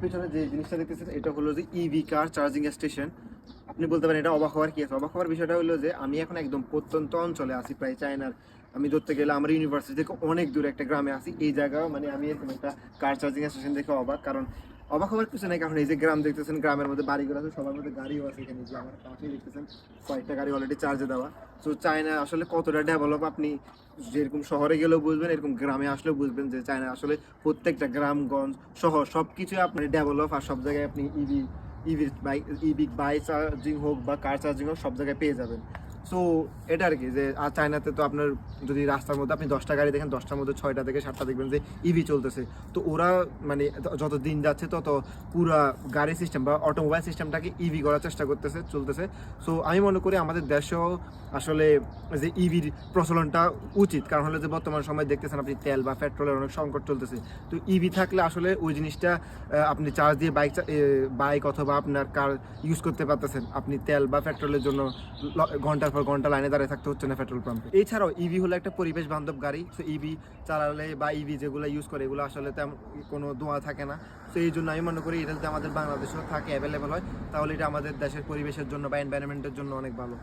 পিছনে যে জিনিসটা দেখতেছেন এটা হলো যে ইভি কার চার্জিং স্টেশন। আপনি বলতে পারেন এটা অবাক হওয়ার কি আছে? অবাক হওয়ার বিষয়টা হলো যে আমি এখন একদম প্রত্যন্ত অঞ্চলে আছি, প্রায় চায়নার। আমি ধরতে গেলে আমার ইউনিভার্সিটি থেকে অনেক দূরে একটা গ্রামে আছি। এই জায়গাও মানে আমি এরকম একটা কার চার্জিং স্টেশন দেখে অবাক। কারণ অবাক হওয়ার কিছু নেই, কারণ এই যে গ্রাম দেখতেছেন, গ্রামের মধ্যে বাড়িঘর আছে, সবার মধ্যে গাড়িও আছে। এখানে যে আমার পাশেই দেখতেছেন কয়েকটা গাড়ি অলরেডি চার্জে দেওয়া। তো চায়না আসলে কতটা ডেভেলপ আপনি যেরকম শহরে গেলেও বুঝবেন, এরকম গ্রামে আসলেও বুঝবেন যে চায়না আসলে প্রত্যেকটা গ্রামগঞ্জ শহর সব কিছুই আপনার ডেভেলপ। আর সব জায়গায় আপনি ইভি বাইক চার্জিং হোক বা কার চার্জিং হোক সব জায়গায় পেয়ে যাবেন। সো এটা আর কি যে আর চায়নাতে তো আপনার যদি রাস্তার মধ্যে আপনি 10টা গাড়ি দেখেন, 10টার মধ্যে 6টা থেকে 7টা দেখবেন যে ইভি চলতেছে। তো ওরা মানে যত দিন যাচ্ছে তত পুরা গাড়ি সিস্টেম বা অটোমোবাইল সিস্টেমটাকে ইভি করার চেষ্টা চলতেছে। সো আমি মনে করি আমাদের দেশেও আসলে যে ইভির প্রচলনটা উচিত, কারণ হলো যে বর্তমান সময় দেখতেছেন আপনি তেল বা পেট্রোলের অনেক সংকট চলতেছে। তো ইভি থাকলে আসলে ওই জিনিসটা আপনি চার্জ দিয়ে বাইক অথবা আপনার কার ইউজ করতে পারতেছেন। আপনি তেল বা পেট্রোলের জন্য ঘন্টার পর ঘন্টা লাইনে দাঁড়িয়ে থাকতে হচ্ছে না পেট্রোল পাম্পে। এছাড়াও ইভি হলো একটা পরিবেশ বান্ধব গাড়ি। তো ইভি চালালে বা ইভি যেগুলো ইউজ করে এগুলো আসলে তেমন কোনো ধোঁয়া থাকে না। তো এই জন্য আমি মনে করি এটা যদি আমাদের বাংলাদেশেও থাকে, অ্যাভেলেবেল হয়, তাহলে এটা আমাদের দেশের পরিবেশের জন্য বা এনভায়রনমেন্টের জন্য অনেক ভালো।